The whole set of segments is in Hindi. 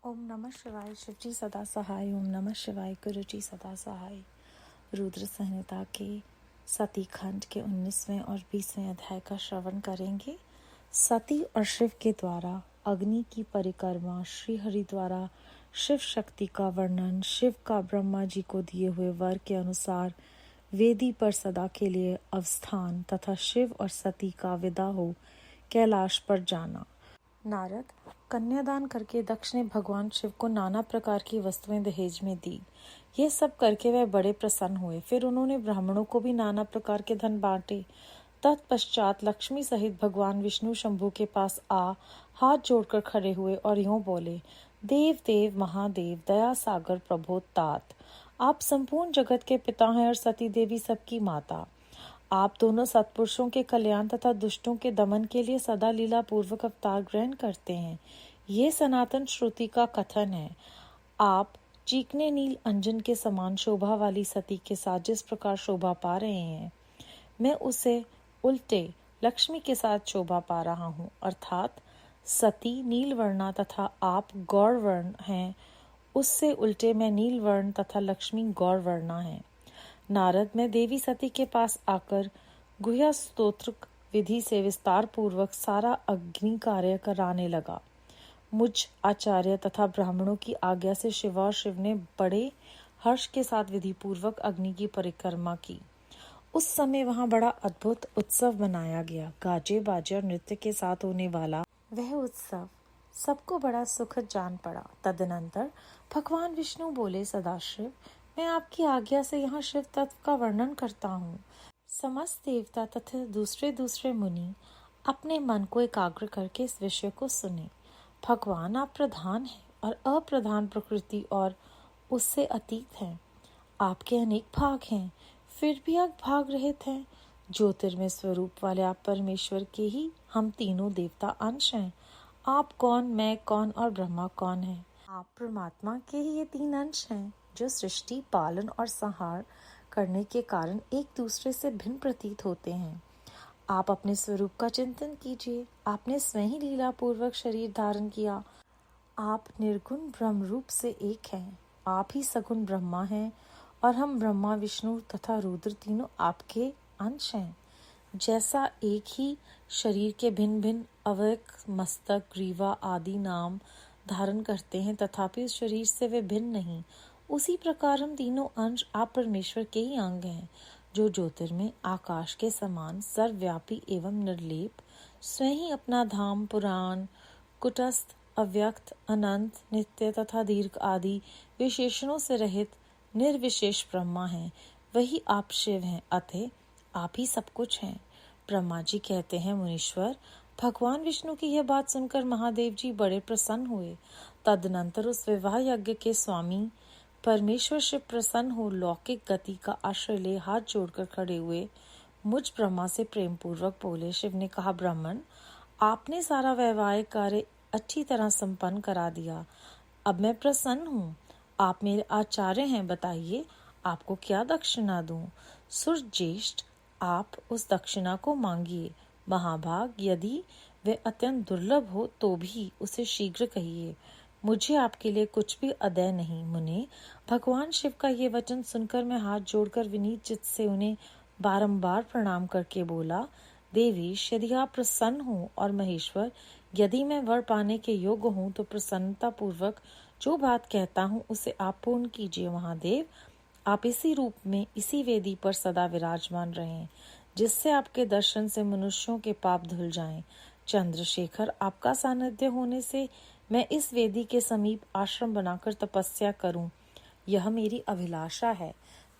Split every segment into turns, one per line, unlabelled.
ओम नमः शिवाय। शिवजी सदा सहाय। ओम नमः शिवाय। गुरु जी सदा सहाय। रुद्र संहिता के सती खंड के 19वें और 20वें अध्याय का श्रवण करेंगे। सती और शिव के द्वारा अग्नि की परिक्रमा, श्री हरि द्वारा शिव शक्ति का वर्णन, शिव का ब्रह्मा जी को दिए हुए वर के अनुसार वेदी पर सदा के लिए अवस्थान तथा शिव और सती का विदा हो कैलाश पर जाना। नारद कन्यादान करके दक्ष ने भगवान शिव को नाना प्रकार की वस्तुएं दहेज में दी। ये सब करके वह बड़े प्रसन्न हुए। फिर उन्होंने ब्राह्मणों को भी नाना प्रकार के धन बांटे। तत्पश्चात लक्ष्मी सहित भगवान विष्णु शंभु के पास हाथ जोड़कर खड़े हुए और यूं बोले, देव देव महादेव, दया सागर प्रभो तात, आप संपूर्ण जगत के पिता हैं और सती देवी सबकी माता। आप दोनों सत्पुरुषों के कल्याण तथा दुष्टों के दमन के लिए सदा लीला पूर्वक अवतार ग्रहण करते हैं। ये सनातन श्रुति का कथन है। आप चीकने नील अंजन के समान शोभा वाली सती के साथ जिस प्रकार शोभा पा रहे हैं, मैं उसे उल्टे लक्ष्मी के साथ शोभा पा रहा हूँ। अर्थात सती नीलवर्णा तथा आप गौरवर्ण हैं, उससे उल्टे मैं नीलवर्ण तथा लक्ष्मी गौरवर्णा है। नारद में देवी सती के पास आकर गुह्य स्तोत्र विधि से विस्तार पूर्वक सारा अग्नि कार्य कराने लगा। मुझ आचार्य तथा ब्राह्मणों की आज्ञा से शिव और शिव ने बड़े हर्ष के साथ विधि पूर्वक अग्नि की परिक्रमा की। उस समय वहां बड़ा अद्भुत उत्सव मनाया गया। गाजे बाजे और नृत्य के साथ होने वाला वह उत्सव सबको बड़ा सुखद जान पड़ा। तदनंतर भगवान विष्णु बोले, सदाशिव, मैं आपकी आज्ञा से यहाँ शिव तत्व का वर्णन करता हूँ। समस्त देवता तथा दूसरे दूसरे मुनि अपने मन को एकाग्र करके इस विषय को सुने। भगवान, आप प्रधान हैं और अप्रधान प्रकृति और उससे अतीत हैं। आपके अनेक भाग हैं, फिर भी आप भाग रहित हैं। ज्योतिर्मय स्वरूप वाले आप परमेश्वर के ही हम तीनों देवता अंश हैं। आप कौन, मैं कौन और ब्रह्मा कौन है? आप परमात्मा के ही ये तीन अंश हैं जो सृष्टि, पालन और संहार करने के कारण एक दूसरे से भिन्न प्रतीत होते हैं। आप अपने स्वरूप का चिंतन कीजिए। आपने स्वयं ही लीला पूर्वक शरीर धारण किया। आप निर्गुण ब्रह्म रूप से एक हैं। आप ही सगुण ब्रह्मा हैं और हम ब्रह्मा, विष्णु तथा रुद्र तीनों आपके अंश हैं। जैसा एक ही शरीर के भिन्न भिन्न अवयव, मस्तक, ग्रीवा आदि नाम धारण करते हैं, तथापि उस शरीर से वे भिन्न नहीं, उसी प्रकार हम तीनों अंश आप परमेश्वर के ही अंग हैं, जो ज्योतिर्मय आकाश के समान सर्वव्यापी एवं निर्लेप, स्वयं ही अपना धाम, पुराण, कुटस्थ, अव्यक्त, अनंत, नित्य तथा दीर्घ आदि विशेषणों से रहित निर्विशेष ब्रह्मा हैं। वही आप शिव हैं। अतः आप ही सब कुछ हैं। ब्रह्मा जी कहते हैं, मुनीश्वर, भगवान विष्णु की यह बात सुनकर महादेव जी बड़े प्रसन्न हुए। तदनंतर उस विवाह यज्ञ के स्वामी परमेश्वर शिव प्रसन्न हो लौकिक गति का आश्रय ले हाथ जोड़कर खड़े हुए मुझ ब्रह्मा से प्रेम पूर्वक बोले। शिव ने कहा, ब्राह्मण, आपने सारा वैवाहिक कार्य अच्छी तरह संपन्न करा दिया। अब मैं प्रसन्न हूँ। आप मेरे आचार्य हैं। बताइए, आपको क्या दक्षिणा दूं? सुरज्येष्ठ, आप उस दक्षिणा को मांगिए। महाभाग, यदि वे अत्यंत दुर्लभ हो तो भी उसे शीघ्र कहिए। मुझे आपके लिए कुछ भी अदेय नहीं। मुने, भगवान शिव का ये वचन सुनकर मैं हाथ जोड़कर विनीत चित्त से उन्हें बारंबार प्रणाम करके बोला, देवीश, यदि आप प्रसन्न हो और महेश्वर, यदि मैं वर पाने के योग्य हूँ तो प्रसन्नता पूर्वक जो बात कहता हूँ उसे आप पूर्ण कीजिए। महादेव, आप इसी रूप में इसी वेदी पर सदा विराजमान रहें, जिससे आपके दर्शन से मनुष्यों के पाप धुल जाएं। चंद्रशेखर, आपका सानिध्य होने से मैं इस वेदी के समीप आश्रम बनाकर तपस्या करूं, यह मेरी अभिलाषा है।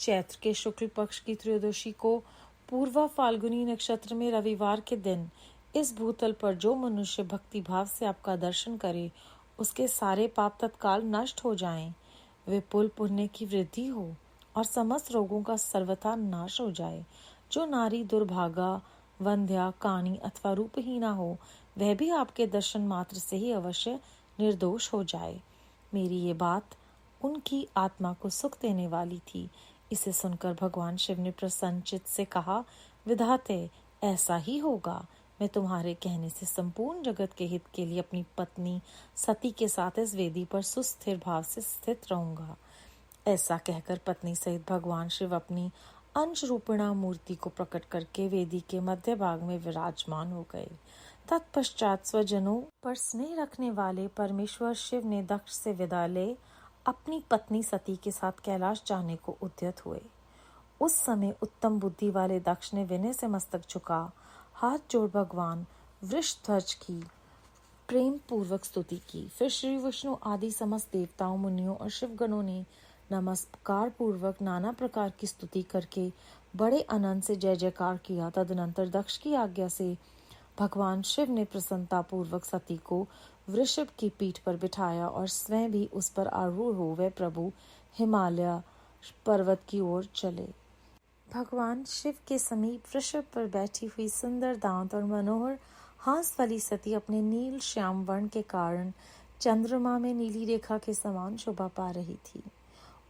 चैत्र के शुक्ल पक्ष की त्रयोदशी को पूर्वा फाल्गुनी नक्षत्र में रविवार के दिन इस भूतल पर जो मनुष्य भक्ति भाव से आपका दर्शन करे, उसके सारे पाप तत्काल नष्ट हो जाएं, विपुल पुण्य की वृद्धि हो और समस्त रोगों का सर्वथा नाश हो जाए। जो नारी दुर्भागा, वंध्या, कानी अथवा रूपहीना हो, वह भी आपके दर्शन मात्र से ही अवश्य निर्दोष हो जाए। मेरी ये बात उनकी आत्मा को सुख देने वाली थी। इसे सुनकर भगवान शिव ने प्रसन्न चित्त से कहा, विधाते, ऐसा ही होगा। मैं तुम्हारे कहने से संपूर्ण जगत के हित के लिए अपनी पत्नी सती के साथ इस वेदी पर सुस्थिर भाव से स्थित रहूंगा। ऐसा कहकर पत्नी सहित भगवान शिव अपनी अंश रूपिणा मूर्ति को प्रकट करके वेदी के मध्य भाग में विराजमान हो गए। तत्पश्चात स्वजनों पर स्नेह रखने वाले परमेश्वर शिव ने दक्ष से विदा ले अपनी पत्नी सती के साथ कैलाश जाने को उद्यत हुए। उस समय उत्तम बुद्धि वाले दक्ष ने विनय से मस्तक झुका हाथ जोड़ भगवान वृषध्वज की प्रेम पूर्वक स्तुति की। फिर श्री विष्णु आदि समस्त देवताओं, मुनियों और शिवगणों ने नमस्कार पूर्वक नाना प्रकार की स्तुति करके बड़े आनंद से जय जयकार किया। तदनंतर दक्ष की आज्ञा से भगवान शिव ने प्रसन्नता पूर्वक सती को वृषभ की पीठ पर बिठाया और स्वयं भी उस पर आरूढ़ हो वे प्रभु हिमालय पर्वत की ओर चले। भगवान शिव के समीप वृषभ पर बैठी हुई सुंदर दांत और मनोहर हास वाली सती अपने नील श्याम वर्ण के कारण चंद्रमा में नीली रेखा के समान शोभा पा रही थी।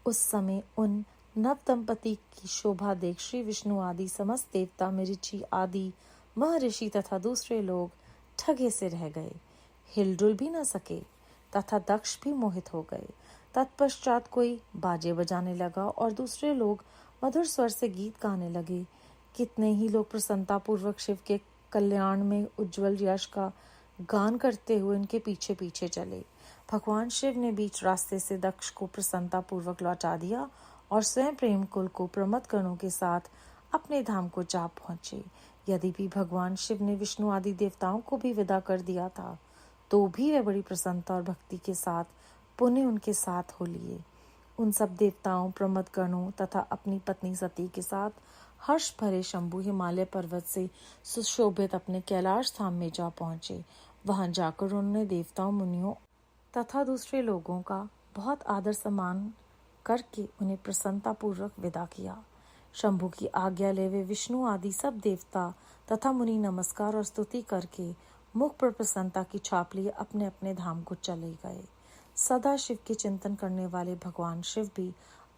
उस समय उन नव दंपति की शोभा देख श्री विष्णु आदि समस्त देवता, मरीचि आदि महर्षि तथा दूसरे लोग ठगे से रह गए, हिलडुल भी न सके तथा दक्ष भी मोहित हो गए। तत्पश्चात कोई बाजे बजाने लगा और दूसरे लोग मधुर स्वर से गीत गाने लगे। कितने ही लोग प्रसन्नता पूर्वक शिव के कल्याण में उज्जवल यश का गान करते हुए उनके पीछे पीछे चले। भगवान शिव ने बीच रास्ते से दक्ष को प्रसन्नता पूर्वक लौटा दिया और स्वयं प्रेम कुल को प्रमथ गणों के साथ अपने धाम को जा पहुंचे। यद्यपि भगवान शिव ने विष्णु आदि देवताओं को भी विदा कर दिया था, तो भी वे बड़ी प्रसन्नता और भक्ति के साथ पुनः उनके साथ हो लिए। उन सब देवताओं, प्रमथ गणों तथा अपनी पत्नी सती के साथ हर्ष भरे शंभु हिमालय पर्वत से सुशोभित अपने कैलाश धाम में जा पहुंचे। वहां जाकर उन्होंने देवताओं, मुनियों तथा दूसरे लोगों का बहुत आदर सम्मान करके उन्हें प्रसन्नता पूर्वक विदा किया। शंभु की आज्ञा ले वे विष्णु आदि सब देवता तथा मुनि नमस्कार और स्तुति करके मुख पर प्रसन्नता की छाप लिए अपने अपने धाम को चले गए। सदा शिव के चिंतन करने वाले भगवान शिव भी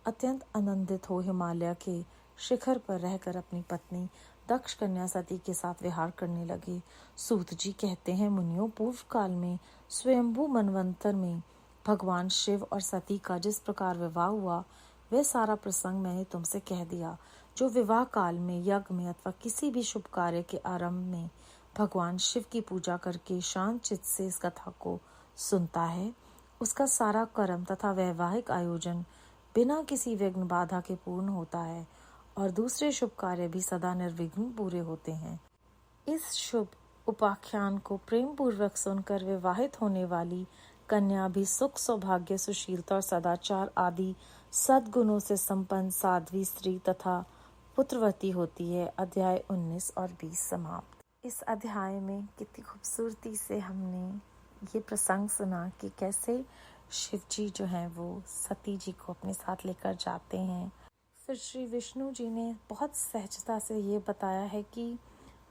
अत्यंत आनंदित हो हिमालय के शिखर पर रहकर अपनी पत्नी दक्ष कन्या सती के साथ विहार करने लगे। सूत जी कहते हैं, मुनियों, पूर्व काल में स्वयंभू मनवंतर में भगवान शिव और सती का जिस प्रकार विवाह हुआ, वह सारा प्रसंग मैंने तुमसे कह दिया। जो विवाह काल में, यज्ञ में अथवा किसी भी शुभ कार्य के आरंभ में भगवान शिव की पूजा करके शांत चित्त से इस कथा को सुनता है, उसका सारा कर्म तथा वैवाहिक आयोजन बिना किसी विघ्न बाधा के पूर्ण होता है और दूसरे शुभ कार्य भी सदा निर्विघ्न पूरे होते हैं। इस शुभ उपाख्यान को प्रेम पूर्वक सुनकर विवाहित होने वाली कन्या भी सुख, सौभाग्य, सुशीलता और सदाचार आदि सद्गुणों से संपन्न साध्वी स्त्री तथा पुत्रवती होती है। अध्याय 19 और 20 समाप्त। इस अध्याय में कितनी खूबसूरती से हमने ये प्रसंग सुना कि कैसे शिव जी जो हैं वो सती जी को अपने साथ लेकर जाते हैं। फिर श्री विष्णु जी ने बहुत सहजता से ये बताया है कि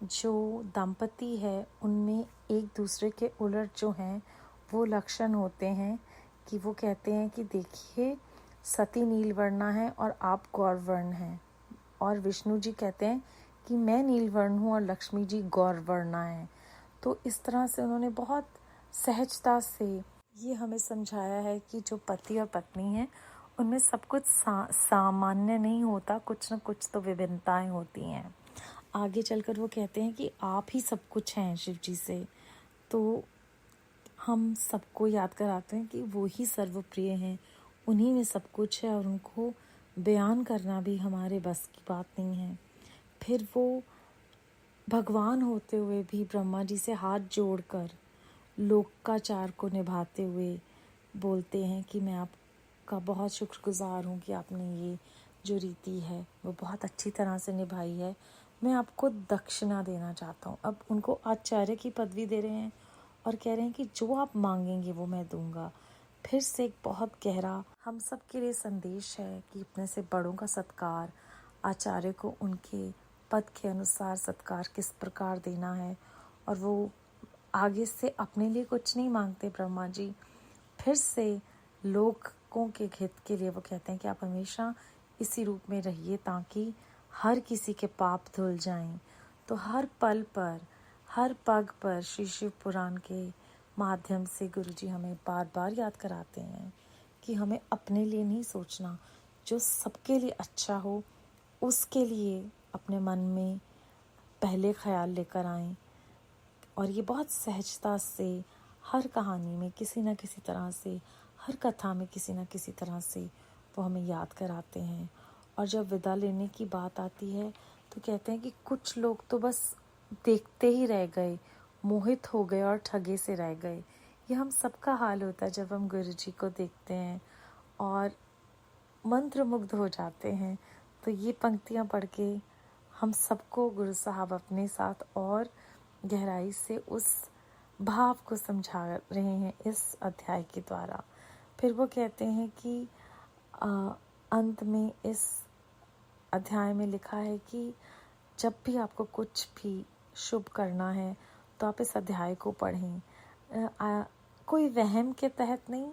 जो दंपति है उनमें एक दूसरे के उलट जो हैं वो लक्षण होते हैं कि वो कहते हैं कि देखिए, सती नीलवर्णा है और आप गौरवर्ण हैं, और विष्णु जी कहते हैं कि मैं नीलवर्ण हूँ और लक्ष्मी जी गौरवर्णा है। तो इस तरह से उन्होंने बहुत सहजता से ये हमें समझाया है कि जो पति और पत्नी हैं उनमें सब कुछ सामान्य नहीं होता, कुछ न कुछ तो विभिन्नताएं होती हैं। आगे चलकर वो कहते हैं कि आप ही सब कुछ हैं शिव जी से। तो हम सबको याद कराते हैं कि वो ही सर्वप्रिय हैं, उन्हीं में सब कुछ है और उनको बयान करना भी हमारे बस की बात नहीं है। फिर वो भगवान होते हुए भी ब्रह्मा जी से हाथ जोड़कर लोकाचार को निभाते हुए बोलते हैं कि मैं आपका बहुत शुक्रगुजार हूँ कि आपने ये जो रीति है वो बहुत अच्छी तरह से निभाई है। मैं आपको दक्षिणा देना चाहता हूँ। अब उनको आचार्य की पदवी दे रहे हैं और कह रहे हैं कि जो आप मांगेंगे वो मैं दूंगा। फिर से एक बहुत गहरा हम सब के लिए संदेश है कि अपने से बड़ों का सत्कार, आचार्य को उनके पद के अनुसार सत्कार किस प्रकार देना है, और वो आगे से अपने लिए कुछ नहीं मांगते ब्रह्मा जी। फिर से लोगों के हित के लिए वो कहते हैं कि आप हमेशा इसी रूप में रहिए ताकि हर किसी के पाप धुल जाएं। तो हर पल पर हर पग पर श्री शिव पुराण के माध्यम से गुरुजी हमें बार बार याद कराते हैं कि हमें अपने लिए नहीं सोचना, जो सबके लिए अच्छा हो उसके लिए अपने मन में पहले ख्याल लेकर आएं। और ये बहुत सहजता से हर कहानी में किसी न किसी तरह से, हर कथा में किसी न किसी तरह से वो हमें याद कराते हैं। और जब विदा लेने की बात आती है तो कहते हैं कि कुछ लोग तो बस देखते ही रह गए, मोहित हो गए और ठगे से रह गए। ये हम सबका हाल होता है जब हम गुरुजी को देखते हैं और मंत्रमुग्ध हो जाते हैं। तो ये पंक्तियाँ पढ़ के हम सबको गुरु साहब अपने साथ और गहराई से उस भाव को समझा रहे हैं इस अध्याय के द्वारा। फिर वो कहते हैं कि अंत में इस अध्याय में लिखा है कि जब भी आपको कुछ भी शुभ करना है तो आप इस अध्याय को पढ़ें। कोई वहम के तहत नहीं,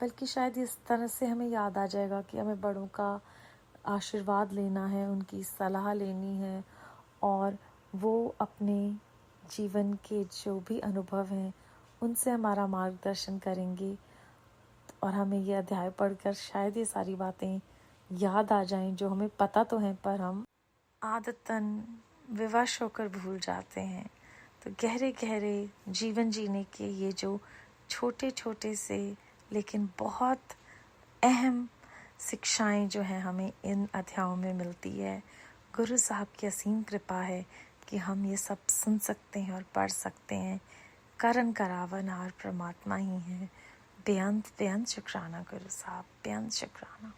बल्कि शायद इस तरह से हमें याद आ जाएगा कि हमें बड़ों का आशीर्वाद लेना है, उनकी सलाह लेनी है और वो अपने जीवन के जो भी अनुभव हैं उनसे हमारा मार्गदर्शन करेंगे। और हमें ये अध्याय पढ़कर शायद ये सारी बातें याद आ जाएं जो हमें पता तो हैं पर हम आदतन विवश होकर भूल जाते हैं। तो गहरे गहरे जीवन जीने के ये जो छोटे छोटे से लेकिन बहुत अहम शिक्षाएं जो हैं हमें इन अध्यायों में मिलती है। गुरु साहब की असीम कृपा है कि हम ये सब सुन सकते हैं और पढ़ सकते हैं। करन करावनहार परमात्मा ही है। बेअंत शुक्राना गुरु साहब, बेअंत शुक्राना।